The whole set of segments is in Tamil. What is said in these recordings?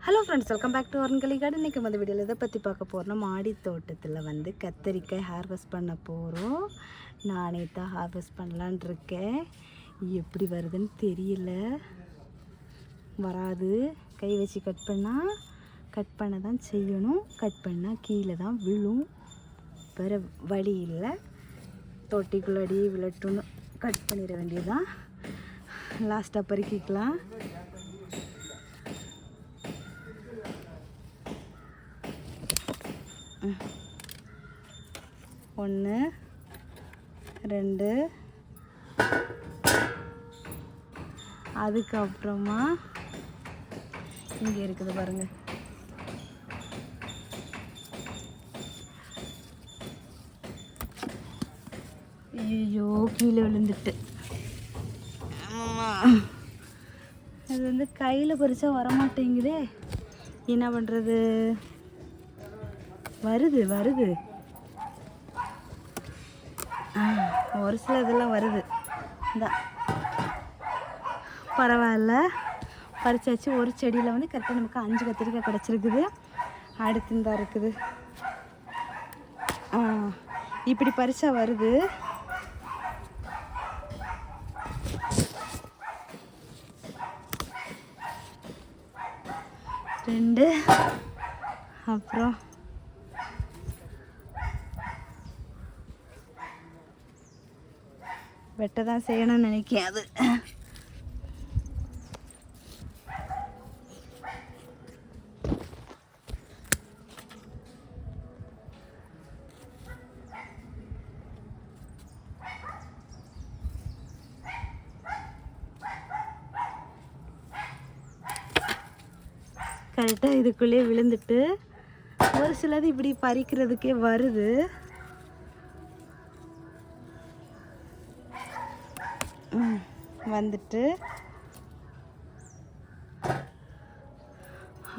Hello friends, welcome back to organic garden. இன்றைக்கி வந்து வீடியோவில் இதை பற்றி பார்க்க போகிறோம்னா, மாடி தோட்டத்தில் வந்து கத்தரிக்காய் ஹார்வெஸ்ட் பண்ண போகிறோம். நானே தான் ஹார்வெஸ்ட் பண்ணலான் இருக்கேன். எப்படி வருதுன்னு தெரியல. வராது. கை வச்சு கட் பண்ண தான் செய்யணும். கட் பண்ணால் கீழே தான் விழும். வேறு வழி இல்லை. தொட்டிக்குள்ளடி விழட்டுன்னு கட் பண்ணிட வேண்டியதுதான். லாஸ்ட்டாக பறிக்கலாம். ஒன்று, ரெண்டு, அதுக்கப்புறமா இங்கே இருக்குது பாருங்க. ஐயோ, கீழே விழுந்துட்டு. அது வந்து கையில் பறிச்சா வரமாட்டேங்குதே. என்ன பண்ணுறது? வருது ஒரு சில இதெல்லாம் வருது. இந்த பரவாயில்ல, பறிச்சாச்சு. ஒரு செடியில் வந்து கரெக்டாக நமக்கு 5 கத்திரிக்காய் கிடச்சிருக்குது. அடுத்து இந்த இருக்குது. இப்படி பறிச்சா வருது. ரெண்டு, அப்புறம் வெட்ட தான் செய்யணும்னு நினைக்கிறேன். அது கரெக்டாக இதுக்குள்ளேயே விழுந்துட்டு ஒரு சிலது இப்படி பறிக்கிறதுக்கே வருது. வந்துட்டு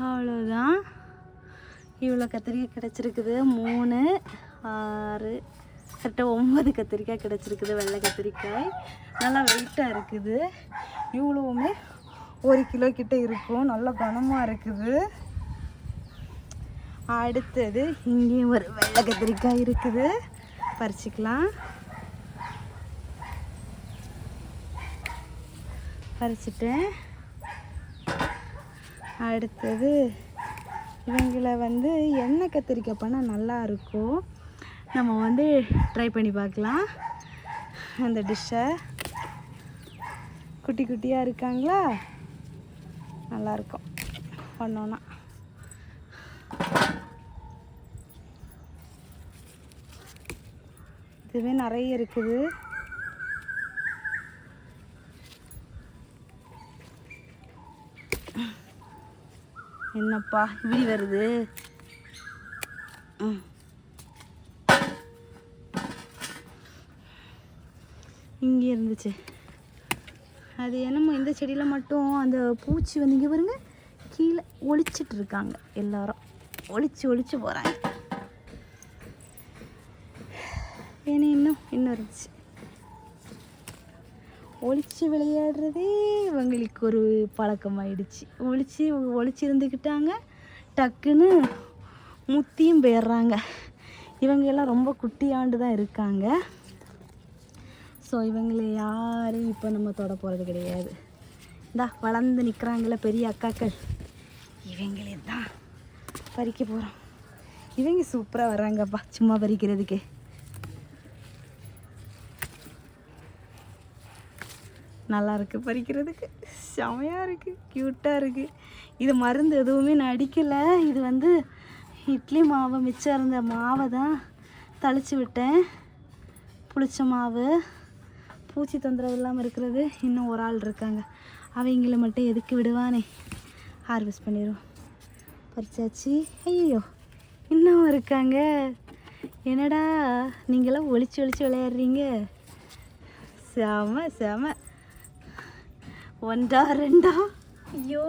அவ்வளோதான். இவ்வளோ கத்திரிக்காய் கிடச்சிருக்குது. 3, 6, கரெக்டாக 9 கத்திரிக்காய் கிடச்சிருக்குது. வெள்ளை கத்திரிக்காய் நல்லா வெயிட்டாக இருக்குது. இவ்வளோவுமே 1 கிலோ கிட்ட இருக்கும். நல்லா கனமாக இருக்குது. அடுத்தது இங்கேயும் ஒரு வெள்ளை கத்திரிக்காய் இருக்குது. பறிச்சிக்கலாம். பறிச்சிட்டேன். அடுத்தது இவங்களை வந்து எண்ணெய் கத்திரிக்காய் பண்ணால் நல்லாயிருக்கும். நம்ம வந்து ட்ரை பண்ணி பார்க்கலாம். அந்த டிஷ்ஷை குட்டி குட்டியாக இருக்காங்களா, நல்லாயிருக்கும் பண்ணோன்னா. இதுவே நிறைய இருக்குது. என்னப்பா இப்படி வருது? இங்கே இருந்துச்சு. அது என்னமோ இந்த செடியில் மட்டும் அந்த பூச்சி வந்து இங்கே பாருங்க, கீழே ஒளிச்சிட்டு இருக்காங்க. எல்லாரும் ஒளிச்சு போகிறாங்க. ஏன்னா இன்னும் இருந்துச்சு. ஒளிச்சு விளையாடுறதே இவங்களுக்கு ஒரு பழக்கமாயிடுச்சு. ஒளிச்சு இருந்துக்கிட்டாங்க, டக்குன்னு முத்தியும் போயிடுறாங்க. இவங்க எல்லாம் ரொம்ப குட்டியாண்டு தான் இருக்காங்க. ஸோ இவங்களை யாரும் இப்போ நம்ம தொட போகிறது கிடையாது. இந்தா வளர்ந்து நிற்கிறாங்கள பெரிய அக்காக்கள், இவங்களே தான் பறிக்க போகிறோம். இவங்க சூப்பராக வர்றாங்கப்பா சும்மா பறிக்கிறதுக்கே. நல்லா இருக்குது பறிக்கிறதுக்கு. செமையாக இருக்குது, க்யூட்டாக இருக்குது. இது மருந்து எதுவுமே நான் அடிக்கலை. இது வந்து இட்லி மாவு மிச்சம் இருந்த மாவை தான் தளிச்சு விட்டேன். புளிச்ச மாவு. பூச்சி தொந்தரவு இல்லாமல் இருக்கிறது. இன்னும் ஒரு ஆள் இருக்காங்க, அவங்கள மட்டும் எதுக்கு விடுவானே. ஹார்வெஸ்ட் பண்ணிடுவோம். பறிச்சாச்சு. ஐயோ, இன்னும் இருக்காங்க. என்னடா நீங்களாம் ஒளிச்சு விளையாடுறீங்க. செம. 1, 2. ஐயோ,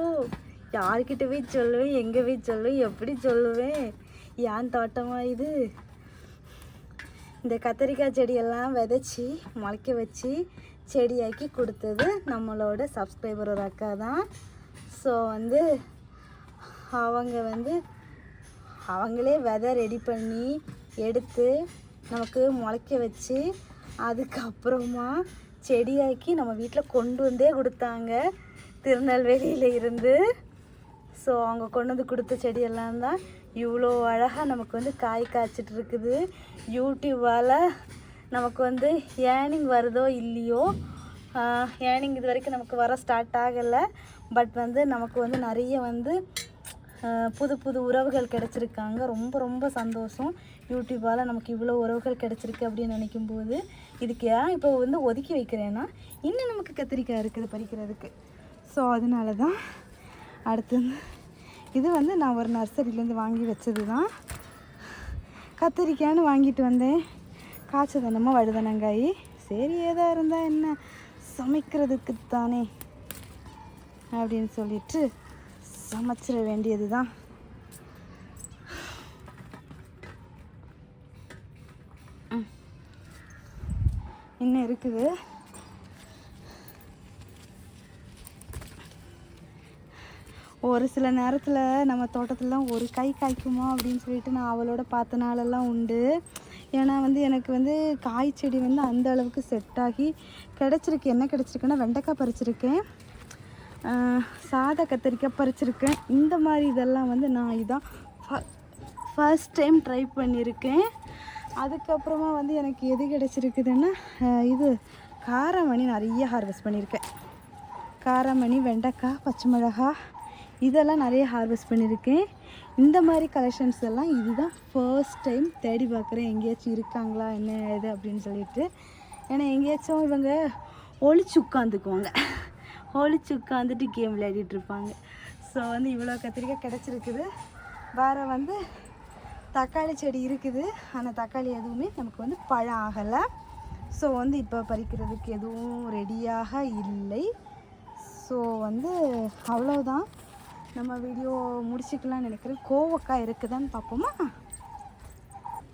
யார்கிட்ட போய் சொல்லுவேன், எங்கே போய் சொல்லுவேன், எப்படி சொல்லுவேன்? ஏன் தோட்டமா இது? இந்த கத்திரிக்காய் செடியெல்லாம் விதைச்சி முளைக்க வச்சு செடியாக்கி கொடுத்தது நம்மளோட சப்ஸ்கிரைபர் ஒரு அக்கா தான். ஸோ வந்து அவங்க வந்து அவங்களே விதை ரெடி பண்ணி எடுத்து நமக்கு முளைக்க வச்சு அதுக்கப்புறமா செடியாக்கி நம்ம வீட்டில் கொண்டு வந்தே கொடுத்தாங்க திருநெல்வேலியில் இருந்து. ஸோ அவங்க கொண்டு வந்து கொடுத்த செடியெல்லாம் தான் இவ்வளோ அழகாக நமக்கு வந்து காய் காய்ச்சிட்டு இருக்குது. யூடியூப்பால் நமக்கு வந்து ஏர்னிங் வருதோ இல்லையோ, ஏர்னிங் இது வரைக்கும் நமக்கு வர ஸ்டார்ட் ஆகலை. பட் வந்து நமக்கு வந்து நிறைய வந்து புது புது உறவுகள் கிடச்சிருக்காங்க. ரொம்ப ரொம்ப சந்தோஷம். யூடியூப்பால் நமக்கு இவ்வளோ உறவுகள் கிடச்சிருக்கு அப்படின்னு நினைக்கும்போது இதுக்கு ஏன் இப்போ வந்து ஒதுக்கி வைக்கிறேன்னா இன்னும் நமக்கு கத்திரிக்காய் இருக்குது பறிக்கிறதுக்கு. ஸோ அதனால தான் அடுத்து இது வந்து நான் ஒரு நர்சரியிலேருந்து வாங்கி வச்சது தான். கத்திரிக்காய்னு வாங்கிட்டு வந்தேன். காய்ச்சதனமாக வழுதனங்காய். சரி ஏதாக இருந்தால் என்ன, சமைக்கிறதுக்கு தானே அப்படின்னு சொல்லிட்டு சமைச்சிட வேண்டியது தான். இன்னும் இருக்குது. ஒரு சில நேரத்தில் நம்ம தோட்டத்திலலாம் ஒரு காய் காய்க்குமா அப்படின்னு சொல்லிட்டு நான் அவளோட பார்த்த நாளெல்லாம் உண்டு. ஏன்னா வந்து எனக்கு வந்து காய் செடி வந்து அந்த அளவுக்கு செட் ஆகி கிடச்சிருக்கு. என்ன கிடச்சிருக்குன்னா வெண்டைக்காய் பறிச்சிருக்கேன், சாதா கத்திரிக்காய் பறிச்சிருக்கேன். இந்த மாதிரி இதெல்லாம் வந்து நான் இதான் ஃபர்ஸ்ட் டைம் ட்ரை பண்ணியிருக்கேன். அதுக்கப்புறமா வந்து எனக்கு எது கிடச்சிருக்குதுன்னா இது காராமணி நிறைய ஹார்வெஸ்ட் பண்ணியிருக்கேன். காராமணி, வெண்டைக்காய், பச்சை மிளகாய் இதெல்லாம் நிறைய ஹார்வெஸ்ட் பண்ணியிருக்கேன். இந்த மாதிரி கலெக்ஷன்ஸ் எல்லாம் இதுதான் ஃபர்ஸ்ட் டைம் தேடி பார்க்குறேன். எங்கேயாச்சும் இருக்காங்களா என்ன இது அப்படின்னு சொல்லிட்டு. ஏன்னா எங்கேயாச்சும் இவங்க ஒளிச்சு உட்காந்துக்குவாங்க, ஒளிச்சு உட்காந்துட்டு கேம் விளையாடிட்டுருப்பாங்க. ஸோ வந்து இவ்வளோ கத்திரிக்காய் கிடச்சிருக்குது. வேறு வந்து தக்காளி செடி இருக்குது. ஆனால் தக்காளி எதுவுமே நமக்கு வந்து பழம் ஆகலை. ஸோ வந்து இப்போ பறிக்கிறதுக்கு எதுவும் ரெடியாக இல்லை. ஸோ வந்து அவ்வளோதான், நம்ம வீடியோ முடிச்சுக்கலாம்னு நினைக்கிறேன். கோவக்காய் இருக்குதான்னு பார்ப்போமா?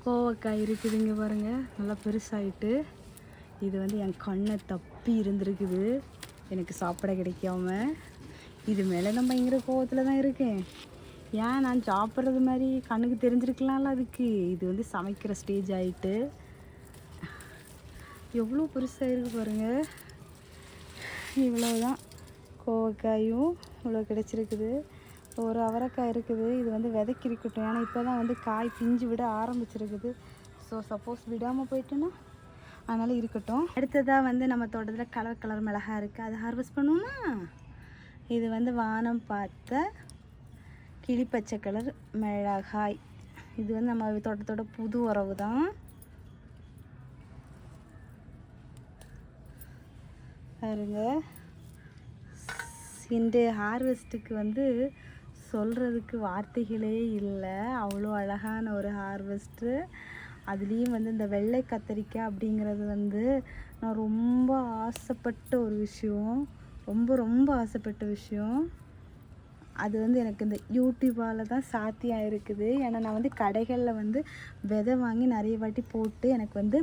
கோவக்காய் இருக்குதுங்க பாருங்கள், நல்லா பெருசாகிட்டு. இது வந்து என் கண்ணை தப்பி இருந்திருக்குது எனக்கு சாப்பிட கிடைக்காம. இது மேலே நம்ம பயங்கர கோவத்தில் தான் இருக்கேன். ஏன் நான் சாப்பிட்றது மாதிரி கண்ணுக்கு தெரிஞ்சிருக்கலாம்ல அதுக்கு. இது வந்து சமைக்கிற ஸ்டேஜ் ஆகிட்டு எவ்வளோ பெருசாக இருக்குது பாருங்கள். இவ்வளோதான் கோவக்காயும் இவ்வளோ கிடச்சிருக்குது. ஒரு அவரைக்காய் இருக்குது. இது வந்து விதைக்கி இருக்கட்டும், ஏன்னா இப்போ தான் வந்து காய் பிஞ்சு விட ஆரம்பிச்சிருக்குது. ஸோ சப்போஸ் விடாமல் போயிட்டுன்னா அதனால் இருக்கட்டும். அடுத்ததாக வந்து நம்ம தோட்டத்தில் கலர் கலர் மிளகாய் இருக்குது, அதை ஹார்வெஸ்ட் பண்ணுவோமா? இது வந்து வானம் பார்த்த கிளிப்பச்சை கலர் மிளகாய். இது வந்து நம்ம தோட்டத்தோட புது உறவு தான். பாருங்க, இந்த ஹார்வெஸ்ட்டுக்கு வந்து சொல்கிறதுக்கு வார்த்தைகளே இல்லை. அவ்வளோ அழகான ஒரு ஹார்வெஸ்ட்டு. அதுலேயும் வந்து இந்த வெள்ளை கத்திரிக்காய் அப்படிங்கிறது வந்து நான் ரொம்ப ஆசைப்பட்ட ஒரு விஷயம், ரொம்ப ரொம்ப ஆசைப்பட்ட விஷயம். அது வந்து எனக்கு இந்த யூடியூப்பால் தான் சாத்தியம் இருக்குது. ஏன்னா நான் வந்து கடைகளில் வந்து விதை வாங்கி நிறைய வாட்டி போட்டு எனக்கு வந்து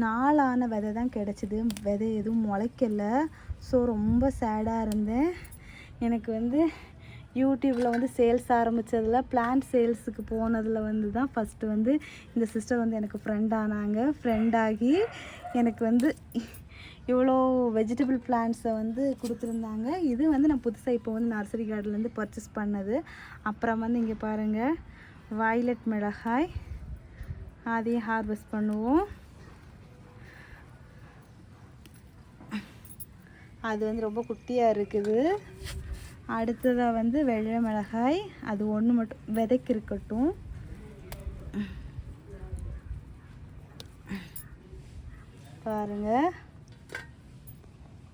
நாளான விதை தான் கிடச்சிது. விதை எதுவும் முளைக்கலை. ஸோ ரொம்ப சேடாக இருந்தேன். எனக்கு வந்து யூடியூப்பில் வந்து சேல்ஸ் ஆரம்பித்ததில் பிளான்ட் சேல்ஸுக்கு போனதில் வந்து தான் ஃபஸ்ட்டு வந்து இந்த சிஸ்டர் வந்து எனக்கு ஃப்ரெண்டானாங்க. ஃப்ரெண்டாகி எனக்கு வந்து இவ்வளோ வெஜிடபிள் பிளான்ட்ஸை வந்து கொடுத்துருந்தாங்க. இது வந்து நான் புதுசாக இப்போ வந்து நர்சரி கார்டன்லேருந்து பர்ச்சேஸ் பண்ணது. அப்புறம் வந்து இங்கே பாருங்கள், வயலட் மிளகாய், அதையும் ஹார்வெஸ்ட் பண்ணுவோம். அது வந்து ரொம்ப குட்டியாக இருக்குது. அடுத்ததாக வந்து வெள்ளை மிளகாய், அது ஒன்று மட்டும் விதைக்கு இருக்கட்டும். பாருங்கள்,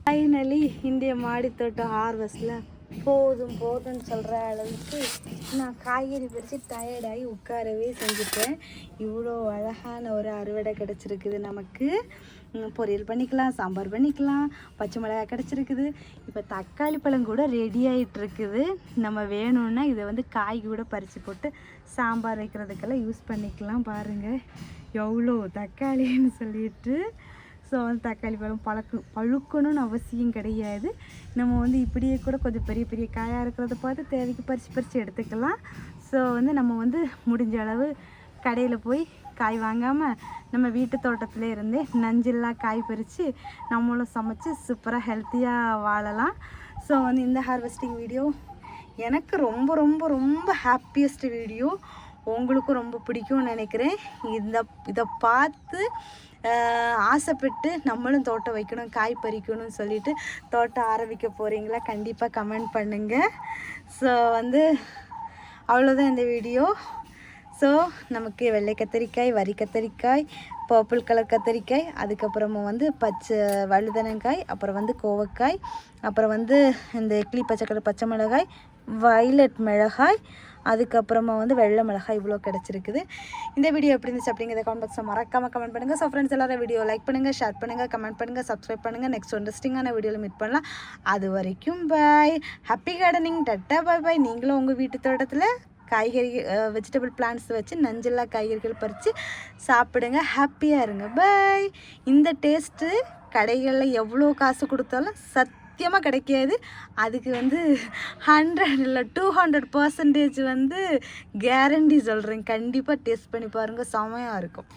ஃபைனலி இந்திய மாடித்தோட்டம் ஹார்வெஸ்ட்டில் போதும் போதும்னு சொல்கிற அளவுக்கு நான் காய்கறி பறித்து டயர்டாகி உட்காரவே செஞ்சுட்டேன். இவ்வளோ அழகான ஒரு அறுவடை கிடச்சிருக்குது நமக்கு. பொரியல் பண்ணிக்கலாம், சாம்பார் பண்ணிக்கலாம், பச்சை மிளகாய் கிடச்சிருக்குது. இப்போ தக்காளி பழம் கூட ரெடி ஆகிட்டுருக்குது. நம்ம வேணும்னா இதை வந்து காய் கூட பறித்து போட்டு சாம்பார் வைக்கிறதுக்கெல்லாம் யூஸ் பண்ணிக்கலாம். பாருங்கள் எவ்வளோ தக்காளின்னு சொல்லிட்டு. ஸோ வந்து தக்காளி பழம் பழுக்கணும்னு அவசியம் கிடையாது. நம்ம வந்து இப்படியே கூட கொஞ்சம் பெரிய பெரிய காயாக இருக்கிறத பார்த்து தேவைக்கு பறித்து எடுத்துக்கலாம். ஸோ வந்து நம்ம வந்து முடிஞ்ச அளவு கடையில் போய் காய் வாங்காமல் நம்ம வீட்டு தோட்டத்தில் இருந்தே நஞ்சில்லா காய் பறித்து நம்மளும் சமைச்சு சூப்பராக ஹெல்த்தியாக வாழலாம். ஸோ வந்து இந்த ஹார்வெஸ்டிங் வீடியோ எனக்கு ரொம்ப ரொம்ப ரொம்ப ஹாப்பியஸ்ட் வீடியோ. உங்களுக்கும் ரொம்ப பிடிக்கும்னு நினைக்கிறேன். இதை பார்த்து ஆசைப்பட்டு நம்மளும் தோட்டம் வைக்கணும், காய் பறிக்கணும்னு சொல்லிட்டு தோட்டம் ஆரம்பிக்க போகிறீங்களா? கண்டிப்பாக கமெண்ட் பண்ணுங்கள். ஸோ வந்து அவ்வளோதான் இந்த வீடியோ. ஸோ நமக்கு வெள்ளை கத்தரிக்காய், வரி கத்தரிக்காய், பர்பிள் கலர் கத்தரிக்காய், அதுக்கப்புறமா வந்து பச்சை வழுதனங்காய், அப்புறம் வந்து கோவக்காய், அப்புறம் வந்து இந்த இட்லி பச்சை கலர் பச்சை மிளகாய், வயலட் மிளகாய், அதுக்கப்புறமா வந்து வெள்ளை மிளகாய் இவ்வளோ கிடச்சிருக்குது. இந்த வீடியோ எப்படி இருந்துச்சு அப்படிங்கிறத கமெண்ட் பாக்ஸில் மறக்காமல் கமெண்ட் பண்ணுங்கள். ஸோ ஃப்ரெண்ட்ஸ் எல்லாரும் வீடியோ லைக் பண்ணுங்கள், ஷேர் பண்ணுங்கள், கமெண்ட் பண்ணுங்கள், சப்ஸ்கிரைப் பண்ணுங்கள். நெக்ஸ்ட் இன்ட்ரெஸ்டிங்கான வீடியோவில் மீட் பண்ணலாம். அது வரைக்கும் bye. Happy gardening. Tata bye bye. நீங்களும் உங்கள் வீட்டு தோட்டத்தில் காய்கறி வெஜிடபிள் பிளான்ட்ஸ் வச்சு நஞ்செல்லா காய்கறிகள் பறித்து சாப்பிடுங்க. ஹாப்பியாக இருங்க. பாய். இந்த டேஸ்ட்டு கடைகளில் எவ்வளோ காசு கொடுத்தாலும் சத்தியமாக கிடைக்காது. அதுக்கு வந்து 100 இல்லை 200% வந்து கேரண்டி சொல்கிறேன். கண்டிப்பாக டேஸ்ட் பண்ணி பாருங்கள், செமையாக இருக்கும்.